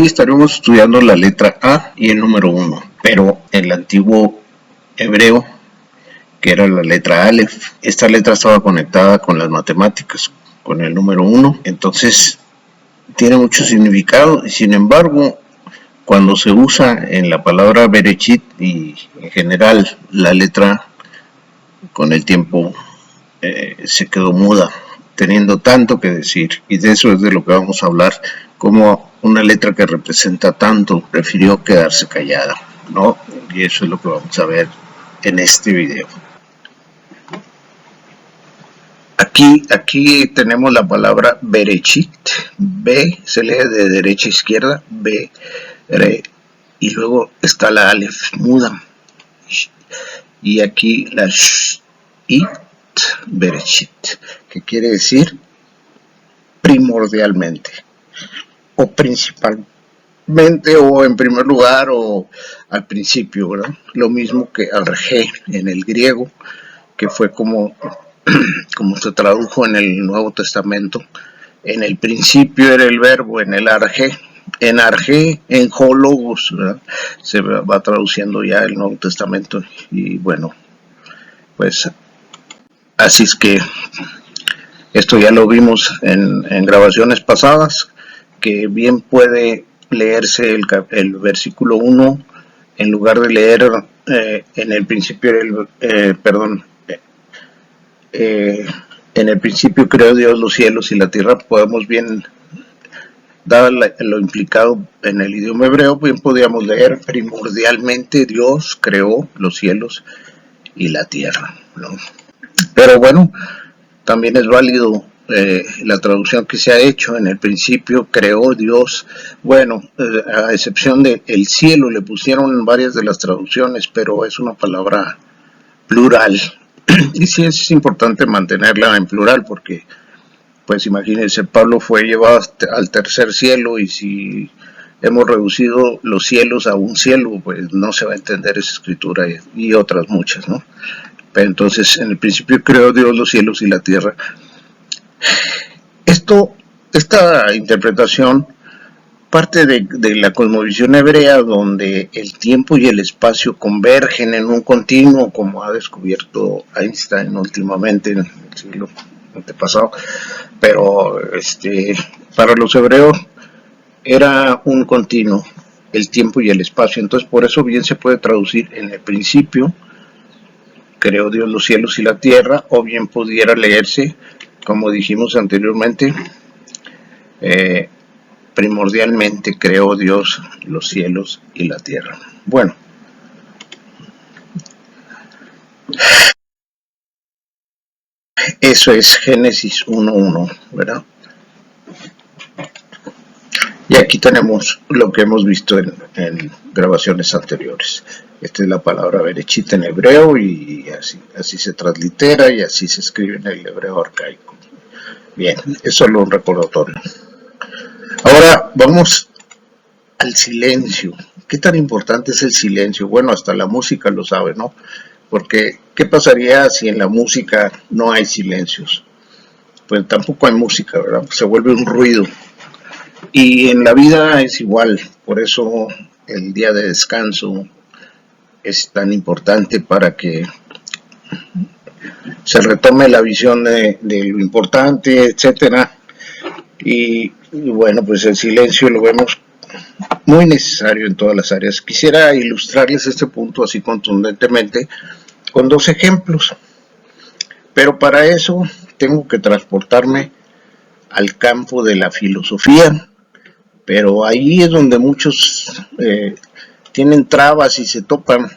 Hoy estaremos estudiando la letra A y el número 1, pero el antiguo hebreo, que era la letra Aleph, esta letra estaba conectada con las matemáticas, con el número 1, entonces tiene mucho significado y sin embargo, cuando se usa en la palabra Bereshit y en general la letra con el tiempo se quedó muda, teniendo tanto que decir, y de eso es de lo que vamos a hablar, como una letra que representa tanto prefirió quedarse callada, ¿no? Y eso es lo que vamos a ver en este video. Aquí tenemos la palabra Bereshit, B se lee de derecha a izquierda, B, Re, y luego está la Aleph muda, y aquí la Sh, It, Bereshit, que quiere decir primordialmente, o principalmente, o en primer lugar, o al principio, ¿verdad? Lo mismo que arge en el griego, que fue como se tradujo en el Nuevo Testamento. En el principio era el verbo, en el arge, en hologos, ¿verdad? Se va traduciendo ya el Nuevo Testamento, y bueno, pues así es que esto ya lo vimos en grabaciones pasadas, que bien puede leerse el versículo 1 en lugar de leer en el principio en el principio creó Dios los cielos y la tierra. Podemos bien, dado lo implicado en el idioma hebreo, bien podríamos leer primordialmente Dios creó los cielos y la tierra, ¿no? Pero bueno, también es válido la traducción que se ha hecho. En el principio creó Dios, bueno, a excepción de el cielo, le pusieron varias de las traducciones, pero es una palabra plural, y sí es importante mantenerla en plural, porque pues imagínense, Pablo fue llevado al tercer cielo, y si hemos reducido los cielos a un cielo, pues no se va a entender esa escritura y otras muchas, ¿no? Pero entonces, en el principio creó Dios los cielos y la tierra. Esta interpretación parte de la cosmovisión hebrea, donde el tiempo y el espacio convergen en un continuo, como ha descubierto Einstein últimamente en el siglo antepasado, pero para los hebreos era un continuo, el tiempo y el espacio. Entonces, por eso bien se puede traducir en el principio creó Dios los cielos y la tierra, o bien pudiera leerse, como dijimos anteriormente, primordialmente creó Dios los cielos y la tierra. Bueno, eso es Génesis 1:1, ¿verdad? Y aquí tenemos lo que hemos visto en grabaciones anteriores. Esta es la palabra Bereshit en hebreo, y así se translitera y así se escribe en el hebreo arcaico. Bien, es solo un recordatorio. Ahora vamos al silencio. ¿Qué tan importante es el silencio? Bueno, hasta la música lo sabe, ¿no? Porque ¿qué pasaría si en la música no hay silencios? Pues tampoco hay música, ¿verdad? Se vuelve un ruido. Y en la vida es igual. Por eso el día de descanso es tan importante, para que se retome la visión de lo importante, etcétera. Y bueno, pues el silencio lo vemos muy necesario en todas las áreas. Quisiera ilustrarles este punto así contundentemente con dos ejemplos, pero para eso tengo que transportarme al campo de la filosofía, pero ahí es donde muchos tienen trabas y se topan.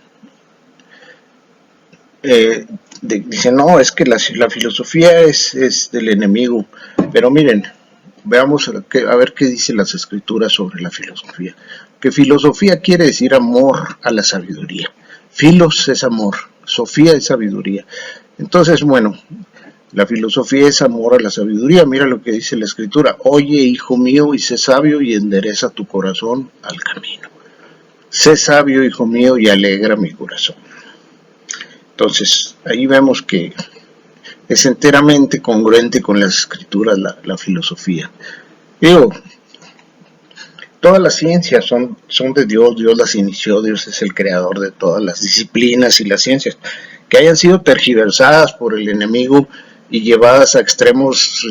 Dicen, no, es que la filosofía es del enemigo, pero miren, veamos a ver qué dicen las escrituras sobre la filosofía. Que filosofía quiere decir amor a la sabiduría. Filos es amor, sofía es sabiduría. Entonces, bueno, la filosofía es amor a la sabiduría. Mira lo que dice la escritura: oye, hijo mío, y sé sabio, y endereza tu corazón al camino. Sé sabio, hijo mío, y alegra mi corazón. Entonces, ahí vemos que es enteramente congruente con las escrituras la filosofía. Digo, todas las ciencias son de Dios, Dios las inició, Dios es el creador de todas las disciplinas y las ciencias, que hayan sido tergiversadas por el enemigo y llevadas a extremos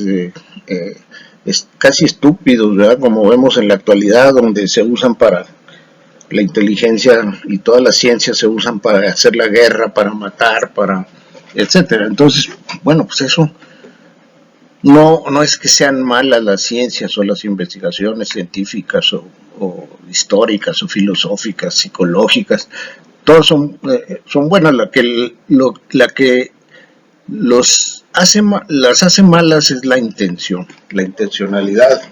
casi estúpidos, ¿verdad? Como vemos en la actualidad, donde se usan para la inteligencia y todas las ciencias se usan para hacer la guerra, para matar, para etcétera. Entonces, bueno, pues eso no es que sean malas las ciencias o las investigaciones científicas o históricas o filosóficas, psicológicas, todas son buenas. La que las hace malas es la intención, la intencionalidad,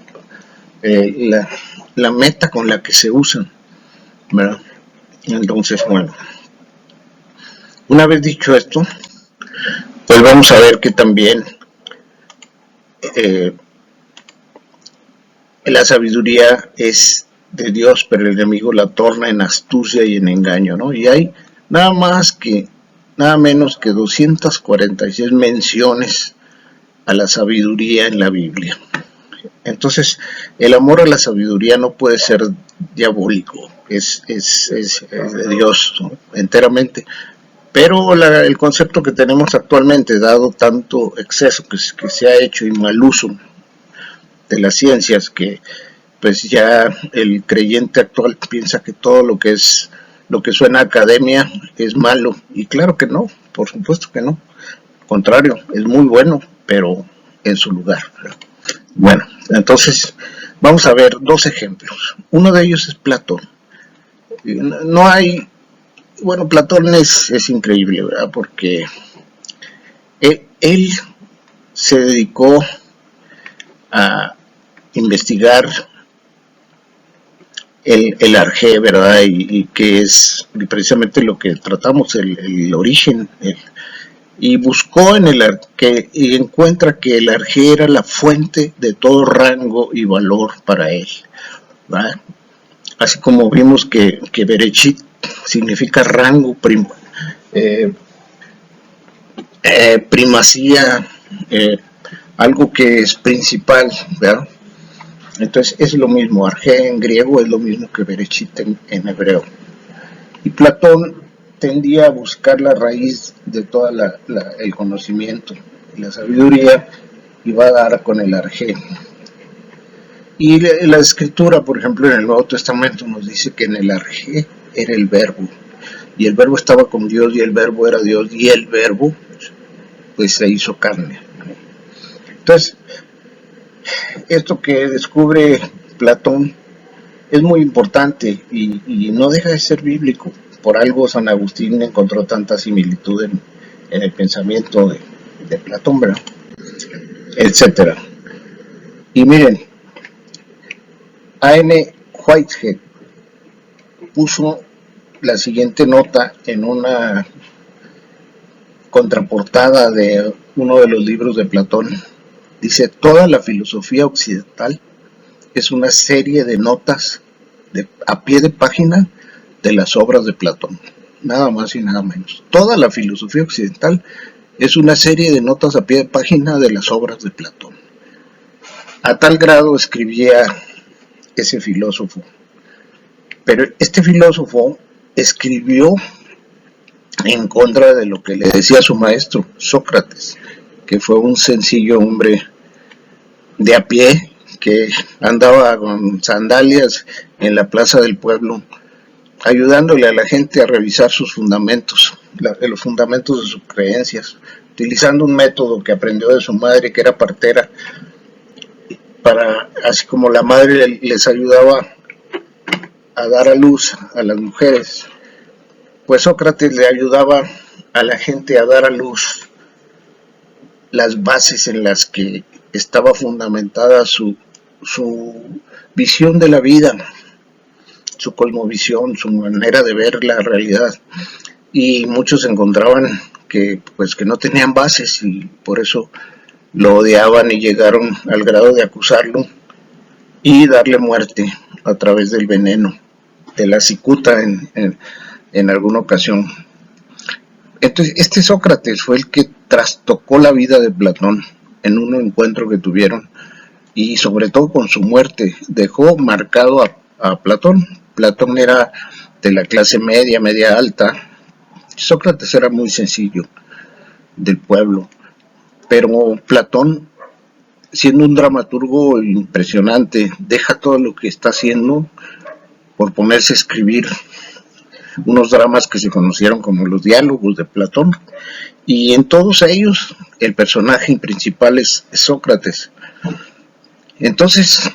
la meta con la que se usan, ¿verdad? Entonces, bueno, una vez dicho esto, pues vamos a ver que también la sabiduría es de Dios, pero el enemigo la torna en astucia y en engaño, ¿no? Y hay nada menos que 246 menciones a la sabiduría en la Biblia. Entonces, el amor a la sabiduría no puede ser diabólico, es de Dios, ¿no? Enteramente. Pero el concepto que tenemos actualmente, dado tanto exceso que se ha hecho y mal uso de las ciencias, que pues ya el creyente actual piensa que todo lo que suena a academia es malo, y claro que no, por supuesto que no, al contrario, es muy bueno, pero en su lugar. Bueno, entonces vamos a ver dos ejemplos. Uno de ellos es Platón. Bueno, Platón es increíble, ¿verdad? Porque él se dedicó a investigar el arjé, ¿verdad? Y que es precisamente lo que tratamos, el origen. Y buscó en el arjé y encuentra que el arjé era la fuente de todo rango y valor para él, ¿verdad? Así como vimos que Bereshit significa rango, primacía, algo que es principal, ¿verdad? Entonces es lo mismo, arjé en griego es lo mismo que Bereshit en hebreo. Y Platón tendía a buscar la raíz de todo el conocimiento y la sabiduría, y va a dar con el arjé. Y la escritura, por ejemplo, en el Nuevo Testamento nos dice que en el arjé era el verbo, y el verbo estaba con Dios, y el verbo era Dios, y el verbo pues se hizo carne. Entonces, esto que descubre Platón es muy importante y no deja de ser bíblico. Por algo San Agustín encontró tanta similitud en el pensamiento de Platón, ¿verdad? Etcétera. Y miren, A.N. Whitehead puso la siguiente nota en una contraportada de uno de los libros de Platón. Dice: toda la filosofía occidental es una serie de notas a pie de página de las obras de Platón, nada más y nada menos. Toda la filosofía occidental es una serie de notas a pie de página de las obras de Platón. A tal grado escribía ese filósofo. Pero este filósofo escribió en contra de lo que le decía su maestro, Sócrates, que fue un sencillo hombre de a pie que andaba con sandalias en la plaza del pueblo, ayudándole a la gente a revisar sus fundamentos, los fundamentos de sus creencias, utilizando un método que aprendió de su madre, que era partera, así como la madre les ayudaba a dar a luz a las mujeres, pues Sócrates le ayudaba a la gente a dar a luz las bases en las que estaba fundamentada su visión de la vida, su cosmovisión, su manera de ver la realidad. Y muchos encontraban que no tenían bases, y por eso lo odiaban y llegaron al grado de acusarlo y darle muerte a través del veneno, de la cicuta en alguna ocasión. Entonces, este Sócrates fue el que trastocó la vida de Platón en un encuentro que tuvieron, y sobre todo con su muerte dejó marcado a Platón. Platón era de la clase media, media alta. Sócrates era muy sencillo, del pueblo. Pero Platón, siendo un dramaturgo impresionante, deja todo lo que está haciendo por ponerse a escribir unos dramas que se conocieron como los diálogos de Platón, y en todos ellos el personaje principal es Sócrates. Entonces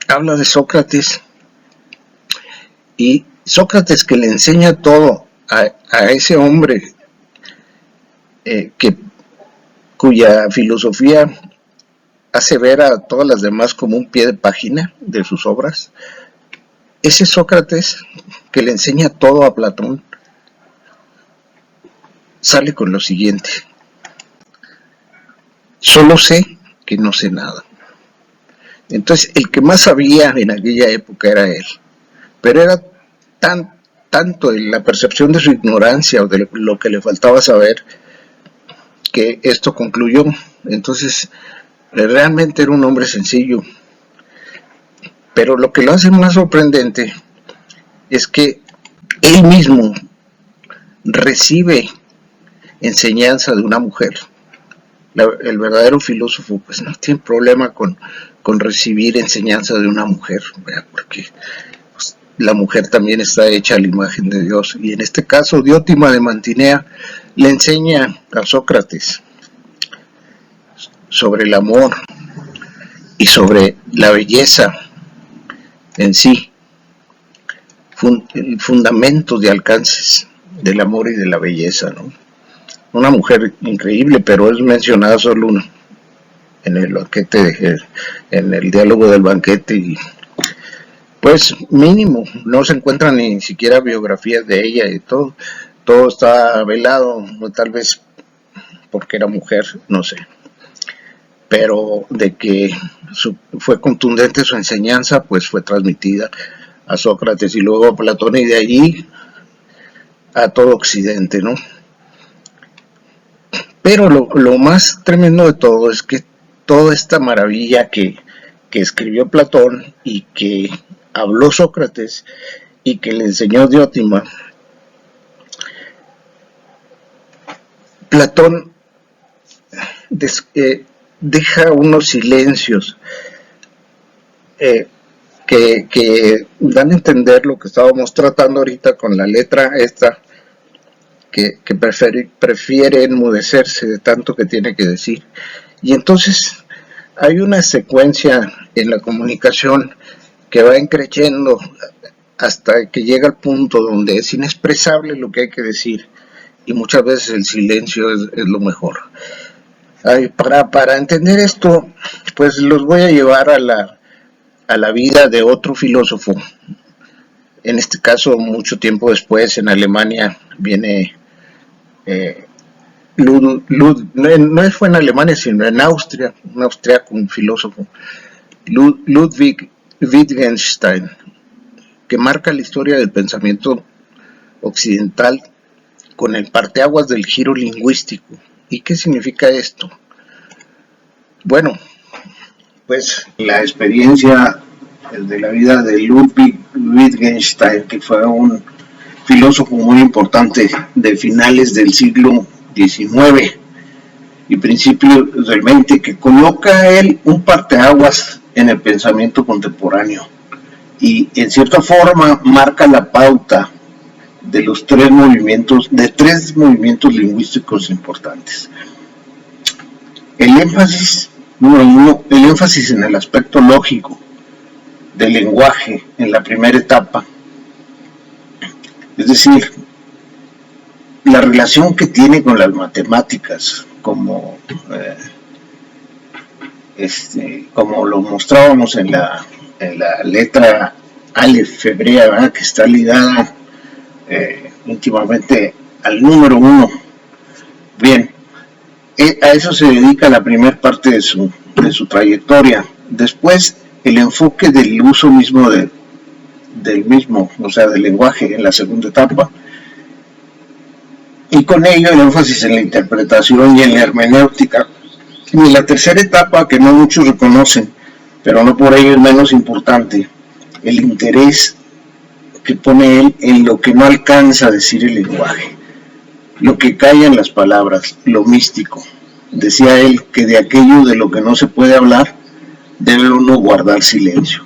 habla de Sócrates, y Sócrates, que le enseña todo a ese hombre cuya filosofía hace ver a todas las demás como un pie de página de sus obras. Ese Sócrates, que le enseña todo a Platón, sale con lo siguiente: solo sé que no sé nada. Entonces, el que más sabía en aquella época era él, pero era tanto en la percepción de su ignorancia o de lo que le faltaba saber, que esto concluyó. Entonces, realmente era un hombre sencillo. Pero lo que lo hace más sorprendente es que él mismo recibe enseñanza de una mujer. El verdadero filósofo pues no tiene problema con recibir enseñanza de una mujer, ¿verdad? Porque pues, la mujer también está hecha a la imagen de Dios, y en este caso Diótima de Mantinea le enseña a Sócrates sobre el amor y sobre la belleza en sí, el fundamento de alcances del amor y de la belleza, ¿no? Una mujer increíble, pero es mencionada solo una en el banquete, en el diálogo del banquete, y pues mínimo, no se encuentran ni siquiera biografías de ella, y todo está velado, o tal vez porque era mujer, no sé. Pero de que fue contundente su enseñanza, pues fue transmitida a Sócrates y luego a Platón, y de allí a todo Occidente, ¿no? Pero lo más tremendo de todo es que toda esta maravilla que escribió Platón y que habló Sócrates y que le enseñó Diótima, Platón deja unos silencios que dan a entender lo que estábamos tratando ahorita con la letra esta, que prefiere enmudecerse de tanto que tiene que decir. Y entonces hay una secuencia en la comunicación que va increciendo hasta que llega al punto donde es inexpresable lo que hay que decir, y muchas veces el silencio es lo mejor. Para entender esto, pues los voy a llevar a la vida de otro filósofo. En este caso, mucho tiempo después, en Alemania, viene no fue en Alemania, sino en Austria, un austriaco, un filósofo, Ludwig Wittgenstein, que marca la historia del pensamiento occidental con el parteaguas del giro lingüístico. ¿Y qué significa esto? Bueno, pues la experiencia de la vida de Ludwig Wittgenstein, que fue un filósofo muy importante de finales del siglo XIX y principios del XX, que coloca a él un parteaguas en el pensamiento contemporáneo y en cierta forma marca la pauta de los tres movimientos lingüísticos importantes. El énfasis, número uno, el énfasis en el aspecto lógico del lenguaje en la primera etapa, es decir, la relación que tiene con las matemáticas, como lo mostrábamos en la letra Aleph hebrea, ¿verdad? Que está ligada íntimamente al número uno. Bien, a eso se dedica la primera parte de su trayectoria. Después, el enfoque del uso mismo del lenguaje en la segunda etapa, y con ello el énfasis en la interpretación y en la hermenéutica. Y la tercera etapa, que no muchos reconocen, pero no por ello es menos importante, el interés que pone él en lo que no alcanza a decir el lenguaje, lo que callan las palabras, lo místico. Decía él que de aquello de lo que no se puede hablar, debe uno guardar silencio.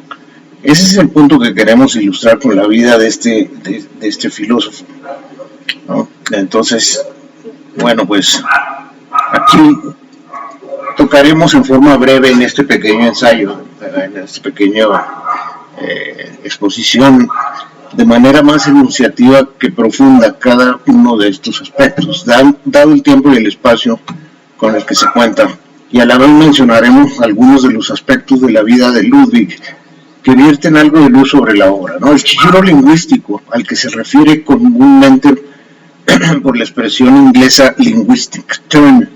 Ese es el punto que queremos ilustrar con la vida de este filósofo, ¿no? Entonces, bueno, pues aquí tocaremos en forma breve en este pequeño ensayo, en esta pequeña exposición, de manera más enunciativa que profunda cada uno de estos aspectos, dado el tiempo y el espacio con el que se cuenta, y a la vez mencionaremos algunos de los aspectos de la vida de Ludwig que vierten algo de luz sobre la obra, ¿no? El giro lingüístico al que se refiere comúnmente por la expresión inglesa linguistic turn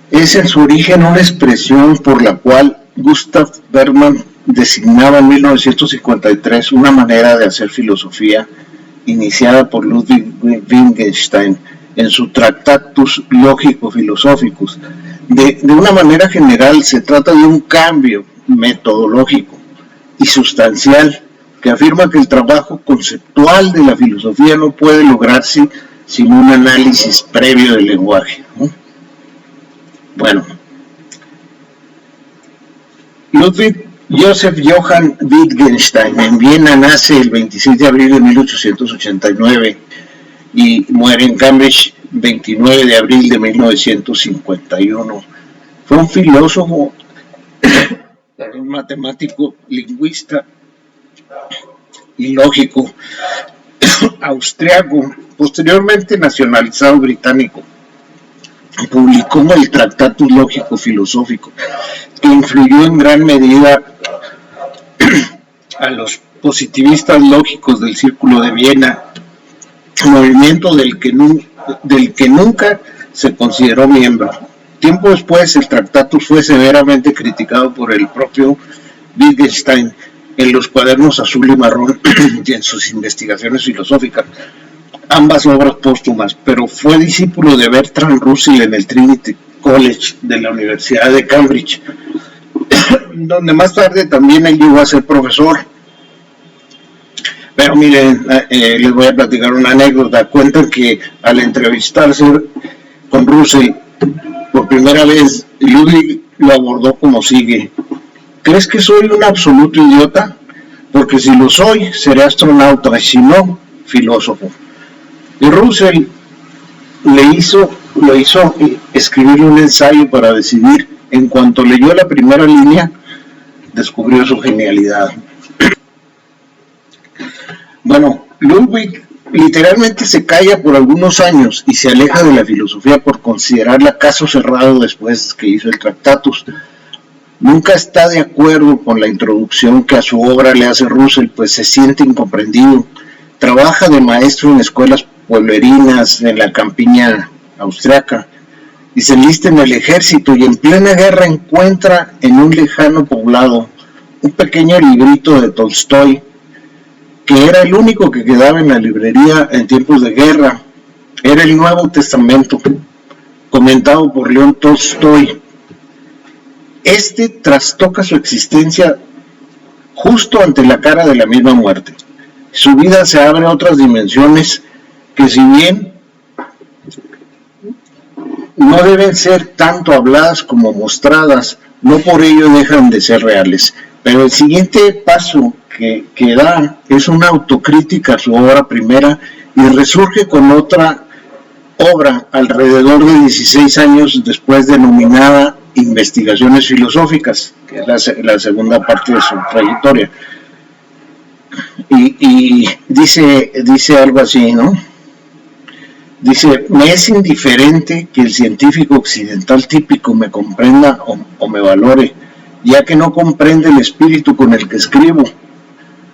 es en su origen una expresión por la cual Gustav Bergman designaba en 1953 una manera de hacer filosofía iniciada por Ludwig Wittgenstein en su Tractatus Lógico-Philosophicus. De una manera general se trata de un cambio metodológico y sustancial que afirma que el trabajo conceptual de la filosofía no puede lograrse sin un análisis previo del lenguaje, ¿no? Bueno, Ludwig Joseph Johann Wittgenstein en Viena nace el 26 de abril de 1889 y muere en Cambridge 29 de abril de 1951. Fue un filósofo, un matemático, lingüista y lógico austriaco, posteriormente nacionalizado británico. Publicó el Tractatus Lógico-Filosófico, que influyó en gran medida a los positivistas lógicos del Círculo de Viena, movimiento del que nunca se consideró miembro. Tiempo después, el Tractatus fue severamente criticado por el propio Wittgenstein en los cuadernos azul y marrón y en sus investigaciones filosóficas, ambas obras póstumas, pero fue discípulo de Bertrand Russell en el Trinity College de la Universidad de Cambridge, donde más tarde también él llegó a ser profesor. Pero miren, les voy a platicar una anécdota. Cuentan que al entrevistarse con Russell por primera vez, Ludwig lo abordó como sigue: ¿crees que soy un absoluto idiota? Porque si lo soy, seré astronauta, y si no, filósofo. Y Russell lo hizo escribir un ensayo para decidir. En cuanto leyó la primera línea, descubrió su genialidad. Bueno, Ludwig literalmente se calla por algunos años y se aleja de la filosofía por considerarla caso cerrado después que hizo el Tractatus. Nunca está de acuerdo con la introducción que a su obra le hace Russell, pues se siente incomprendido. Trabaja de maestro en escuelas pueblerinas en la campiña austriaca y se enlista en el ejército, y en plena guerra encuentra en un lejano poblado un pequeño librito de Tolstoy, que era el único que quedaba en la librería en tiempos de guerra. Era el Nuevo Testamento, comentado por León Tolstoy. Este trastoca su existencia justo ante la cara de la misma muerte. Su vida se abre a otras dimensiones que, si bien no deben ser tanto habladas como mostradas, no por ello dejan de ser reales. Pero el siguiente paso que da es una autocrítica a su obra primera y resurge con otra obra alrededor de 16 años después, denominada Investigaciones Filosóficas, que es la segunda parte de su trayectoria. Y dice algo así, ¿no? Dice: me es indiferente que el científico occidental típico me comprenda o me valore, ya que no comprende el espíritu con el que escribo.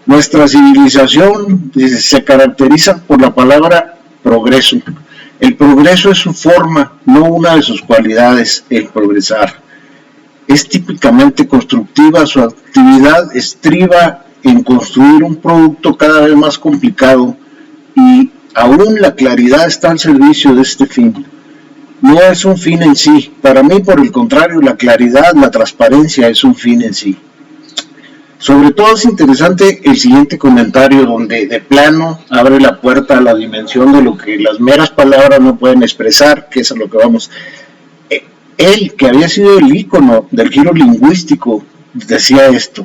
Nuestra civilización, dice, se caracteriza por la palabra progreso. El progreso es su forma, no una de sus cualidades, el progresar. Es típicamente constructiva, su actividad estriba en construir un producto cada vez más complicado, y aún la claridad está al servicio de este fin. No es un fin en sí. Para mí, por el contrario, la claridad, la transparencia es un fin en sí. Sobre todo es interesante el siguiente comentario, donde de plano abre la puerta a la dimensión de lo que las meras palabras no pueden expresar, que es a lo que vamos. Él, que había sido el ícono del giro lingüístico, decía esto: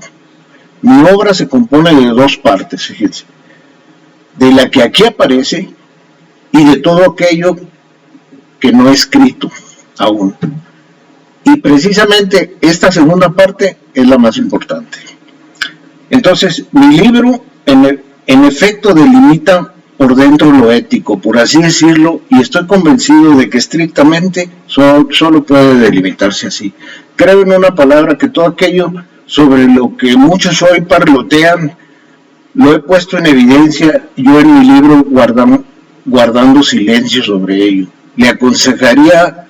mi obra se compone de dos partes, fíjense, de la que aquí aparece y de todo aquello que no he escrito aún. Y precisamente esta segunda parte es la más importante. Entonces, mi libro en efecto delimita por dentro lo ético, por así decirlo, y estoy convencido de que estrictamente solo puede delimitarse así. Creo en una palabra que todo aquello sobre lo que muchos hoy parlotean, lo he puesto en evidencia yo en mi libro guardando silencio sobre ello. Le aconsejaría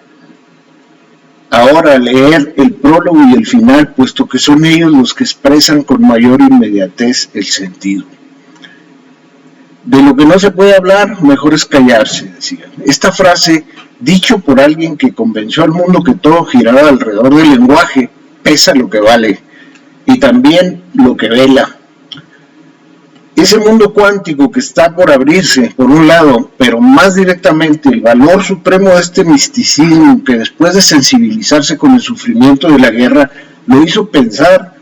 ahora leer el prólogo y el final, puesto que son ellos los que expresan con mayor inmediatez el sentido. De lo que no se puede hablar, mejor es callarse, decían. Esta frase, dicho por alguien que convenció al mundo que todo giraba alrededor del lenguaje, pesa lo que vale, y también lo que vela. Ese mundo cuántico que está por abrirse, por un lado, pero más directamente el valor supremo de este misticismo que después de sensibilizarse con el sufrimiento de la guerra, lo hizo pensar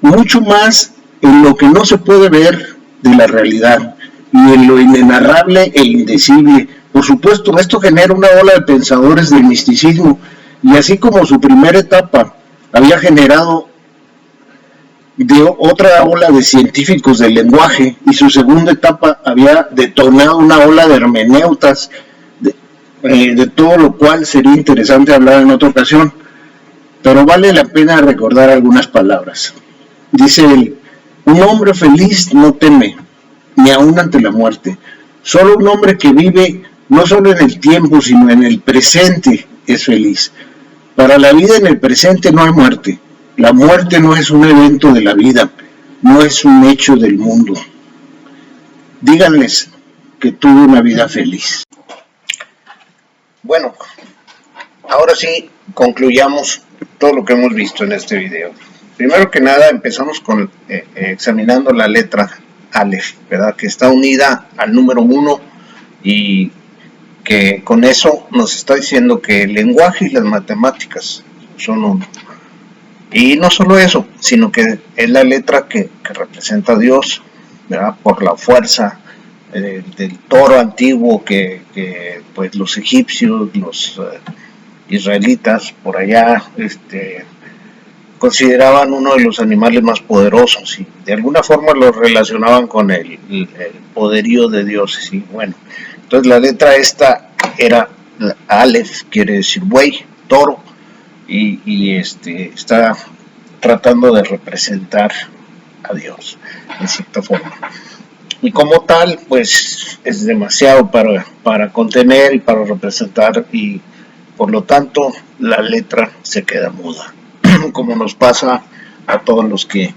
mucho más en lo que no se puede ver de la realidad y en lo inenarrable e indecible. Por supuesto, esto genera una ola de pensadores del misticismo, y así como su primera etapa había generado de otra ola de científicos del lenguaje, y su segunda etapa había detonado una ola de hermeneutas, de todo lo cual sería interesante hablar en otra ocasión, pero vale la pena recordar algunas palabras. Dice él: un hombre feliz no teme, ni aún ante la muerte. Solo un hombre que vive no solo en el tiempo, sino en el presente es feliz. Para la vida en el presente no hay muerte. La muerte no es un evento de la vida, no es un hecho del mundo. Díganles que tuvo una vida feliz. Bueno, ahora sí concluyamos todo lo que hemos visto en este video. Primero que nada empezamos con examinando la letra Aleph, ¿verdad? Que está unida al número 1 y que con eso nos está diciendo que el lenguaje y las matemáticas son uno. Y no solo eso, sino que es la letra que representa a Dios, ¿verdad? Por la fuerza del toro antiguo que pues los egipcios, los israelitas por allá consideraban uno de los animales más poderosos, y de alguna forma lo relacionaban con el poderío de Dios. Y bueno, entonces la letra esta era Aleph, quiere decir buey, toro, y está tratando de representar a Dios en cierta forma, y como tal pues es demasiado para contener y para representar, y por lo tanto la letra se queda muda, como nos pasa a todos los que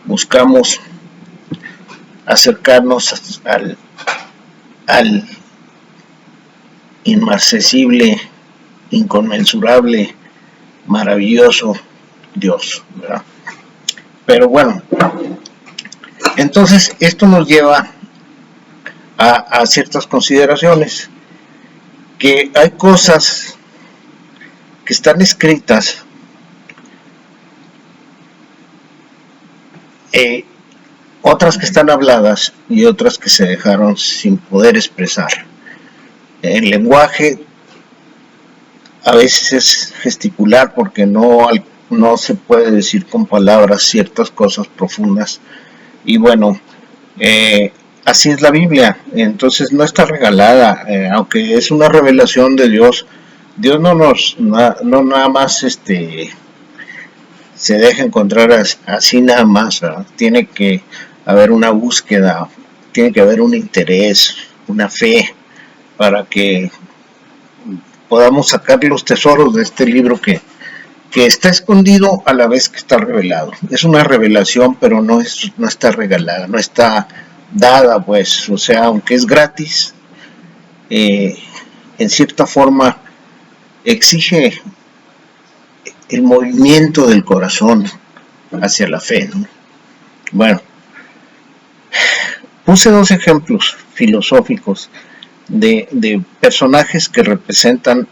buscamos acercarnos al inmarcesible, inconmensurable, maravilloso Dios, ¿verdad? Pero bueno, entonces esto nos lleva a ciertas consideraciones, que hay cosas que están escritas otras que están habladas y otras que se dejaron sin poder expresar. El lenguaje a veces es gesticular porque no se puede decir con palabras ciertas cosas profundas, y bueno, así es la Biblia. Entonces no está regalada, aunque es una revelación de Dios. Dios no nada más se deja encontrar así nada más, ¿verdad? Tiene que haber una búsqueda, tiene que haber un interés, una fe, para que podamos sacar los tesoros de este libro que está escondido a la vez que está revelado. Es una revelación, pero no está regalada, no está dada, pues, o sea, aunque es gratis, en cierta forma exige el movimiento del corazón hacia la fe, ¿no? Bueno, puse dos ejemplos filosóficos de personajes que representan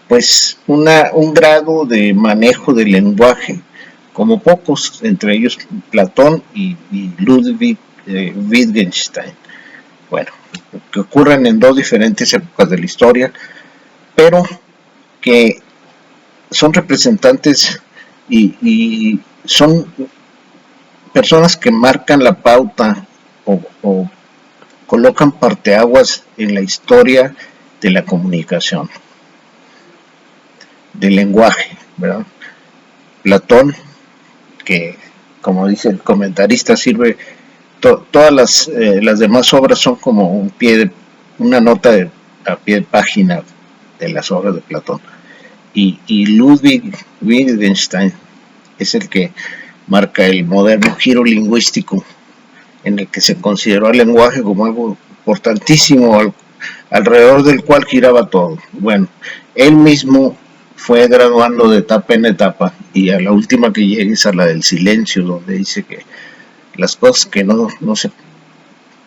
pues un grado de manejo del lenguaje como pocos, entre ellos Platón y Ludwig Wittgenstein. Bueno, que ocurren en dos diferentes épocas de la historia, pero que son representantes y son personas que marcan la pauta o colocan parteaguas en la historia de la comunicación, del lenguaje, ¿verdad? Platón, que como dice el comentarista, sirve, todas las demás obras son como una nota a pie de página de las obras de Platón. Y Ludwig Wittgenstein es el que marca el moderno giro lingüístico en el que se consideró el lenguaje como algo importantísimo alrededor del cual giraba todo. Bueno, él mismo fue graduando de etapa en etapa y a la última que llegue es a la del silencio, donde dice que las cosas que no se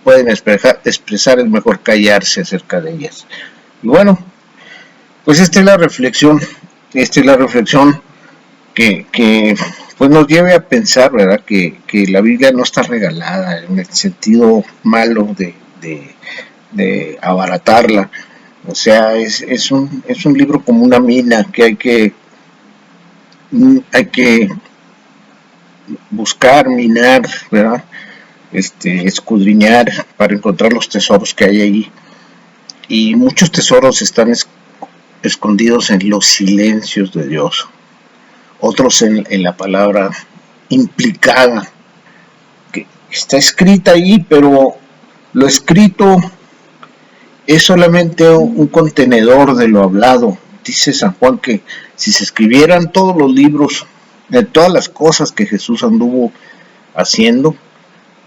pueden expresar es mejor callarse acerca de ellas. Y bueno, pues esta es la reflexión que pues nos lleve a pensar, ¿verdad? Que la Biblia no está regalada en el sentido malo de abaratarla. O sea, es un libro como una mina que hay que buscar, minar, ¿verdad? Escudriñar para encontrar los tesoros que hay ahí. Y muchos tesoros están escondidos en los silencios de Dios. Otros en la palabra implicada, que está escrita ahí, pero lo escrito es solamente un contenedor de lo hablado. Dice San Juan que si se escribieran todos los libros de todas las cosas que Jesús anduvo haciendo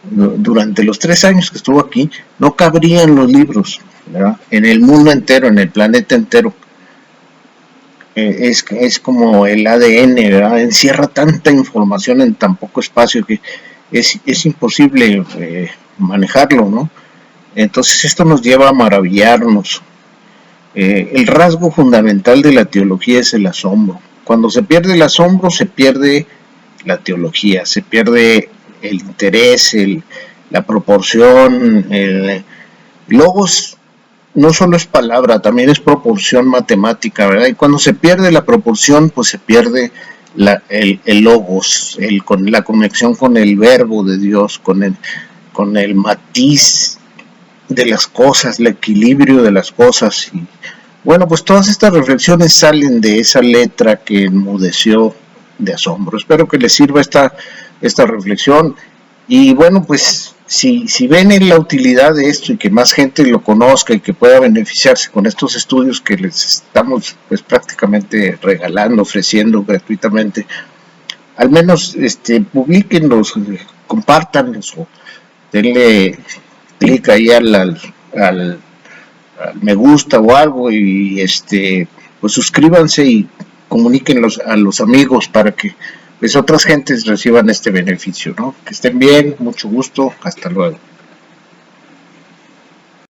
durante los 3 años que estuvo aquí, no cabrían los libros, ¿verdad? En el mundo entero, en el planeta entero. Es como el ADN, ¿verdad? Encierra tanta información en tan poco espacio que es imposible manejarlo, ¿no? Entonces esto nos lleva a maravillarnos. El rasgo fundamental de la teología es el asombro. Cuando se pierde el asombro, se pierde la teología, se pierde el interés, la proporción. Logos no solo es palabra, también es proporción matemática, ¿verdad? Y cuando se pierde la proporción, pues se pierde el logos, la conexión con el verbo de Dios, con el matiz de las cosas, el equilibrio de las cosas. Y bueno, pues todas estas reflexiones salen de esa letra que enmudeció de asombro. Espero que les sirva esta reflexión. Y bueno, pues si ven en la utilidad de esto y que más gente lo conozca y que pueda beneficiarse con estos estudios que les estamos pues prácticamente regalando, ofreciendo gratuitamente, al menos publíquenlos, compártanlos o denle clic ahí al me gusta o algo y pues suscríbanse y comuníquenlos a los amigos para que pues otras gentes reciban este beneficio, ¿no? Que estén bien, mucho gusto, hasta luego.